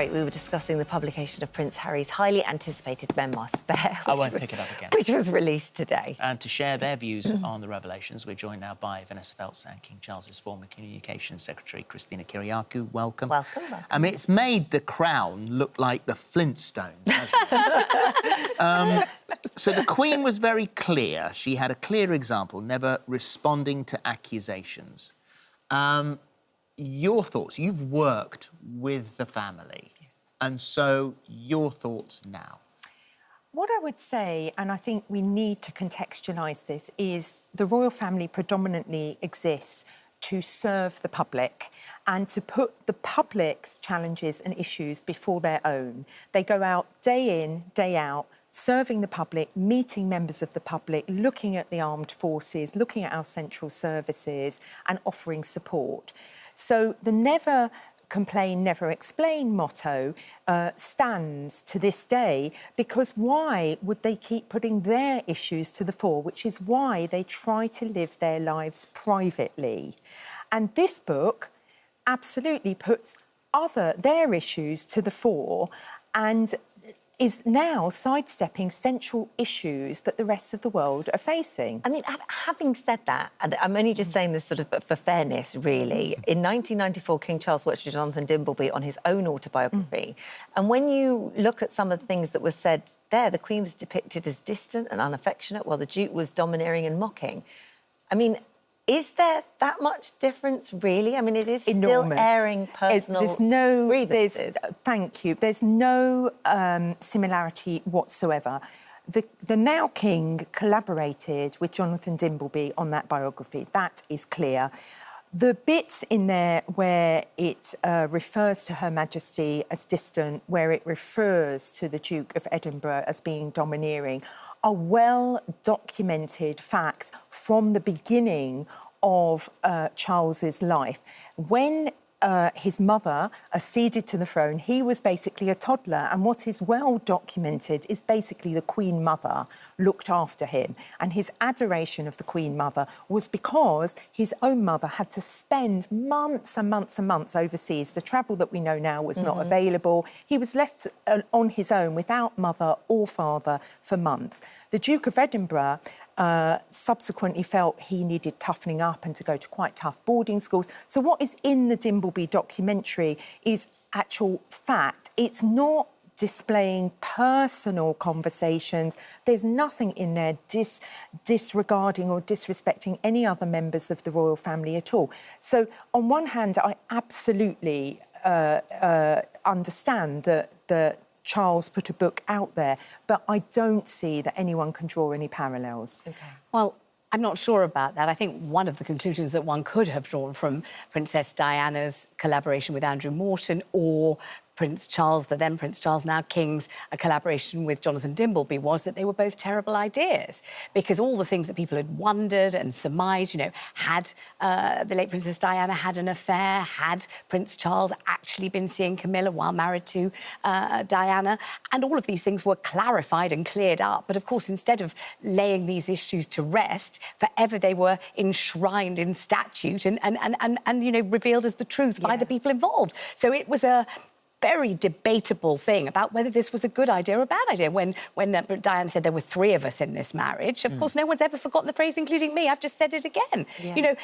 We were discussing the publication of Prince Harry's highly anticipated memoir, Spare. I won't pick it up again. Which was released today. And to share their views on the revelations, we're joined now by Vanessa Feltz and King Charles's former Communications Secretary, Christina Kyriakou. Welcome. Welcome. I mean, it's made the Crown look like the Flintstones, hasn't it? So the Queen was very clear. She had a clear example, never responding to accusations. Your thoughts? You've worked with the family, and so your thoughts now. What I would say, and I think we need to contextualise this, is the royal family predominantly exists to serve the public and to put the public's challenges and issues before their own. They go out day in, day out, serving the public, meeting members of the public, looking at the armed forces, looking at our central services and offering support. So the never complain, never explain motto stands to this day, because why would they keep putting their issues to the fore, which is why they try to live their lives privately. And this book absolutely puts their issues to the fore and is now sidestepping central issues that the rest of the world are facing. I mean, having said that, and I'm only just saying this sort of for fairness, really, in 1994, King Charles worked with Jonathan Dimbleby on his own autobiography. And when you look at some of the things that were said there, the Queen was depicted as distant and unaffectionate, while the Duke was domineering and mocking. I mean, is there that much difference, really? I mean, it is enormous. Still airing personal grievances. Thank you. There's no similarity whatsoever. The now King collaborated with Jonathan Dimbleby on that biography. That is clear. The bits in there where it refers to Her Majesty as distant, where it refers to the Duke of Edinburgh as being domineering, are well-documented facts from the beginning of Charles's life. When his mother acceded to the throne, he was basically a toddler, and what is well documented is basically the Queen Mother looked after him, and his adoration of the Queen Mother was because his own mother had to spend months and months and months overseas. The travel that we know now was not available. He was left on his own without mother or father for months. The Duke of Edinburgh subsequently felt he needed toughening up and to go to quite tough boarding schools. So what is in the Dimbleby documentary is actual fact. It's not displaying personal conversations. There's nothing in there disregarding or disrespecting any other members of the royal family at all. So on one hand, I absolutely understand that Charles put a book out there, but I don't see that anyone can draw any parallels. Okay. Well, I'm not sure about that. I think one of the conclusions that one could have drawn from Princess Diana's collaboration with Andrew Morton, or Prince Charles, the then Prince Charles, now King's, a collaboration with Jonathan Dimbleby, was that they were both terrible ideas, because all the things that people had wondered and surmised, you know, had the late Princess Diana had an affair, had Prince Charles actually been seeing Camilla while married to Diana, and all of these things were clarified and cleared up. But of course, instead of laying these issues to rest, forever they were enshrined in statute and you know, revealed as the truth by the people involved. So it was a very debatable thing about whether this was a good idea or a bad idea. When Diana said there were 3 of us in this marriage, of course, no one's ever forgotten the phrase, including me. I've just said it again. Yeah. You know,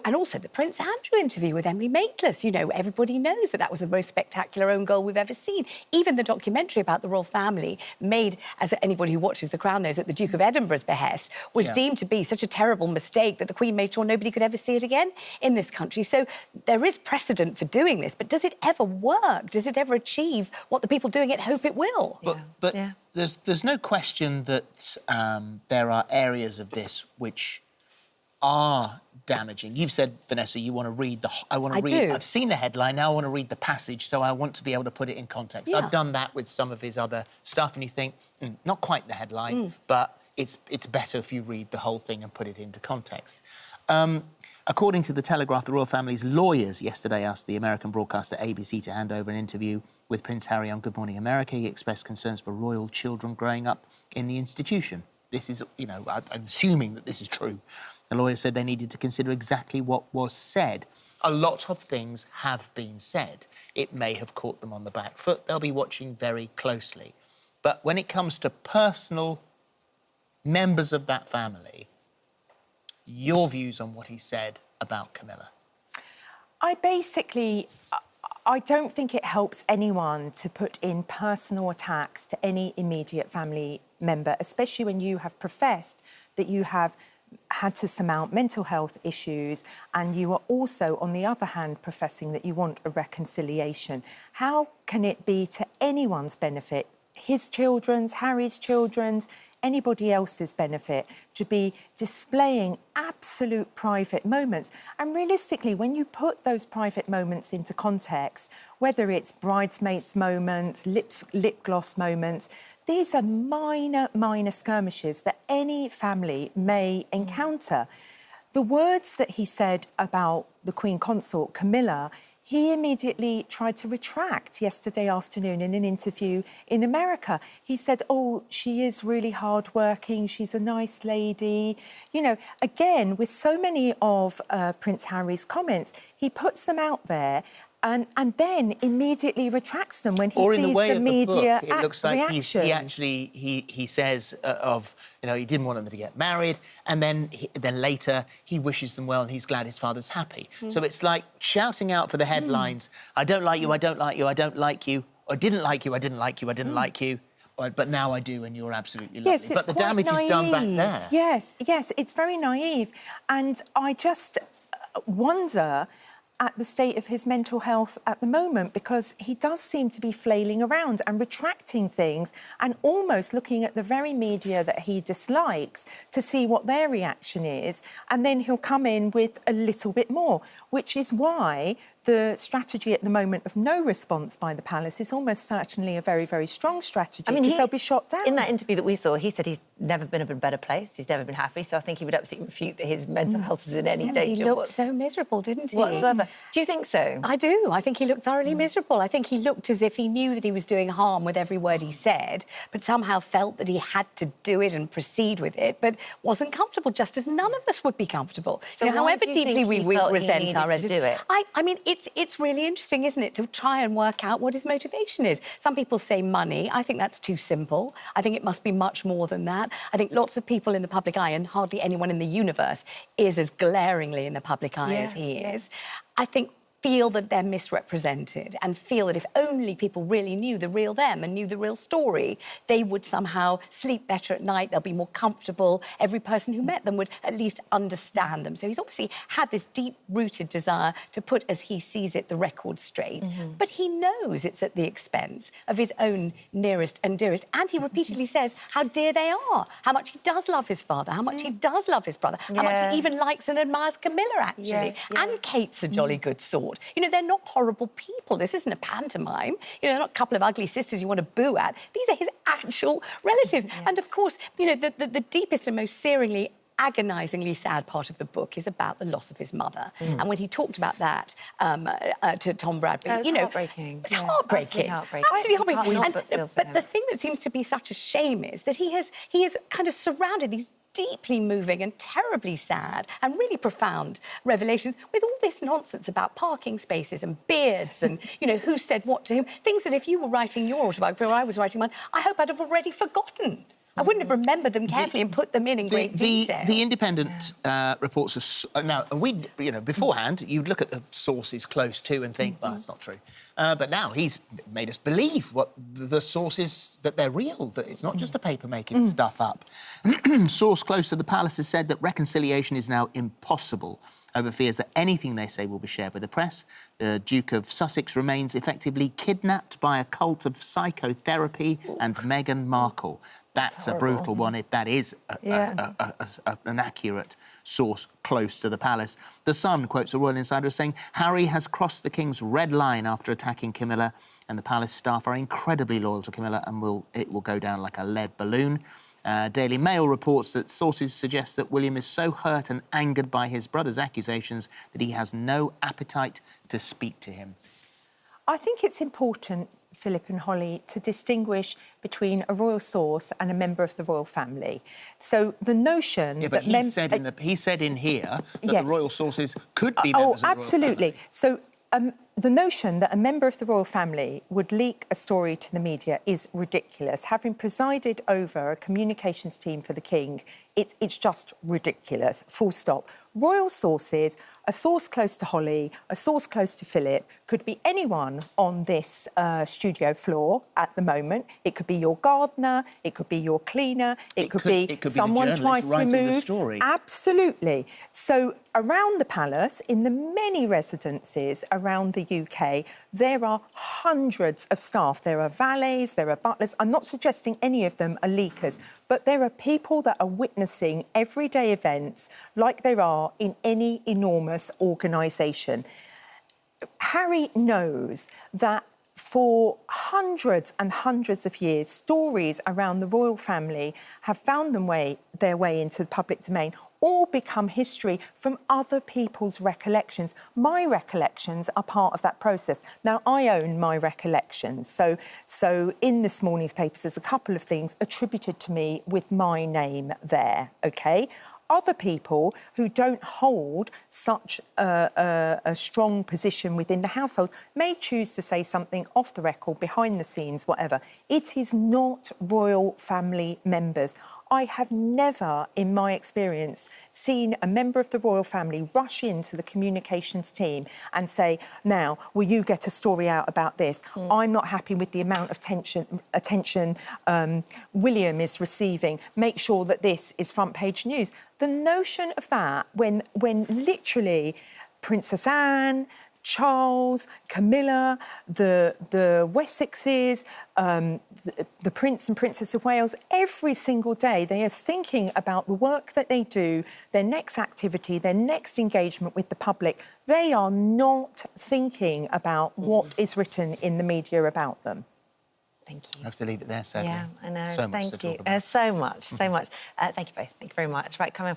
and also the Prince Andrew interview with Emily Maitlis. You know, everybody knows that was the most spectacular own goal we've ever seen. Even the documentary about the royal family, made, as anybody who watches The Crown knows, at the Duke of Edinburgh's behest, was deemed to be such a terrible mistake that the Queen made sure nobody could ever see it again in this country. So there is precedent for doing this, but does it ever work? Does it ever achieve what the people doing it hope it will? But there's no question that there are areas of this which are damaging. You've said, Vanessa, you want to read I've seen the headline, now I want to read the passage, so I want to be able to put it in context. I've done that with some of his other stuff, and you think, not quite the headline, but it's better if you read the whole thing and put it into context. According to The Telegraph, the royal family's lawyers yesterday asked the American broadcaster ABC to hand over an interview with Prince Harry on Good Morning America. He expressed concerns for royal children growing up in the institution. This is, you know, I'm assuming that this is true. The lawyers said they needed to consider exactly what was said. A lot of things have been said. It may have caught them on the back foot. They'll be watching very closely. But when it comes to personal members of that family, your views on what he said about Camilla? I don't think it helps anyone to put in personal attacks to any immediate family member, especially when you have professed that you have had to surmount mental health issues and you are also, on the other hand, professing that you want a reconciliation. How can it be to anyone's benefit, his children's, Harry's children's, anybody else's benefit, to be displaying absolute private moments? And realistically, when you put those private moments into context, whether it's bridesmaids moments, lip gloss moments, these are minor skirmishes that any family may encounter. The words that he said about the Queen Consort, Camilla, he immediately tried to retract yesterday afternoon in an interview in America. He said, oh, she is really hardworking, she's a nice lady. You know, again, with so many of Prince Harry's comments, he puts them out there and then immediately retracts them when he sees the media reaction. It looks like he says he didn't want them to get married, and then later he wishes them well and he's glad his father's happy. So it's like shouting out for the headlines, I don't like you, I don't like you, I don't like you, or I didn't like you, I didn't like you, I didn't like you, but now I do and you're absolutely lovely. Yes, but the damage is done back there. Yes, it's very naive. And I just wonder at the state of his mental health at the moment, because he does seem to be flailing around and retracting things and almost looking at the very media that he dislikes to see what their reaction is, and then he'll come in with a little bit more, which is why the strategy at the moment of no response by the palace is almost certainly a very, very strong strategy, because they'll be shot down. In that interview that we saw, he said he's never been in a better place, he's never been happy, so I think he would absolutely refute that his mental health is in any danger. He looked so miserable, didn't he? Whatsoever. Do you think so? I do. I think he looked thoroughly miserable. I think he looked as if he knew that he was doing harm with every word he said, but somehow felt that he had to do it and proceed with it, but wasn't comfortable, just as none of us would be comfortable. So however deeply we resent our editors. Do it? I mean, it's really interesting, isn't it, to try and work out what his motivation is. Some people say money. I think that's too simple. I think it must be much more than that. I think lots of people in the public eye, and hardly anyone in the universe is as glaringly in the public eye as he is, I think feel that they're misrepresented and feel that if only people really knew the real them and knew the real story, they would somehow sleep better at night, they'll be more comfortable. Every person who met them would at least understand them. So he's obviously had this deep-rooted desire to put, as he sees it, the record straight. But he knows it's at the expense of his own nearest and dearest. And he repeatedly says how dear they are, how much he does love his father, how much he does love his brother, how much he even likes and admires Camilla, actually. And Kate's a jolly good sort. You know, they're not horrible people. This isn't a pantomime. You know, they're not a couple of ugly sisters you want to boo at. These are his actual relatives. And, of course, you know, the deepest and most searingly, agonisingly sad part of the book is about the loss of his mother. And when he talked about that to Tom Bradby, you know, heartbreaking. It's heartbreaking. Absolutely heartbreaking. But the thing that seems to be such a shame is that he has kind of surrounded these deeply moving and terribly sad and really profound revelations with all this nonsense about parking spaces and beards and, you know, who said what to whom. Things that if you were writing your autobiography or I was writing mine, I hope I'd have already forgotten. I wouldn't have remembered them carefully and put them in great detail. The Independent reports now, beforehand, you'd look at the sources close to and think, well, that's not true. But now he's made us believe what the sources, that they're real, that it's not just the paper making stuff up. Source close to the palace has said that reconciliation is now impossible over fears that anything they say will be shared with the press. The Duke of Sussex remains effectively kidnapped by a cult of psychotherapy and Meghan Markle. That's a brutal one, if that is an accurate source close to the palace. The Sun quotes a royal insider as saying, Harry has crossed the king's red line after attacking Camilla, and the palace staff are incredibly loyal to Camilla and it will go down like a lead balloon. Daily Mail reports that sources suggest that William is so hurt and angered by his brother's accusations that he has no appetite to speak to him. I think it's important, Philip and Holly, to distinguish between a royal source and a member of the royal family. So the notion but he said in here that yes. the royal sources could be members of the royal absolutely. family. So the notion that a member of the royal family would leak a story to the media is ridiculous. Having presided over a communications team for the King, it's just ridiculous, full stop. Royal sources, a source close to Holly, a source close to Philip, could be anyone on this studio floor at the moment. It could be your gardener, it could be your cleaner, it could be someone twice removed. Absolutely. So around the palace, in the many residences around the UK, there are hundreds of staff. There are valets, there are butlers. I'm not suggesting any of them are leakers, but there are people that are witnessing everyday events like there are in any enormous organisation. Harry knows that for hundreds and hundreds of years, stories around the royal family have found their way into the public domain or become history from other people's recollections. My recollections are part of that process. Now, I own my recollections. So in this morning's papers, there's a couple of things attributed to me with my name there, OK? Other people who don't hold such a strong position within the household may choose to say something off the record, behind the scenes, whatever. It is not royal family members. I have never, in my experience, seen a member of the royal family rush into the communications team and say, now, will you get a story out about this? I'm not happy with the amount of attention William is receiving. Make sure that this is front page news. The notion of that, when literally Princess Anne, Charles, Camilla, the Wessexes, the Prince and Princess of Wales, every single day they are thinking about the work that they do, their next activity, their next engagement with the public. They are not thinking about what is written in the media about them. Thank you. I have to leave it there, sadly. Yeah, I know. So much Thank to you. talk about. So much. Thank you both. Thank you very much. Right, come in.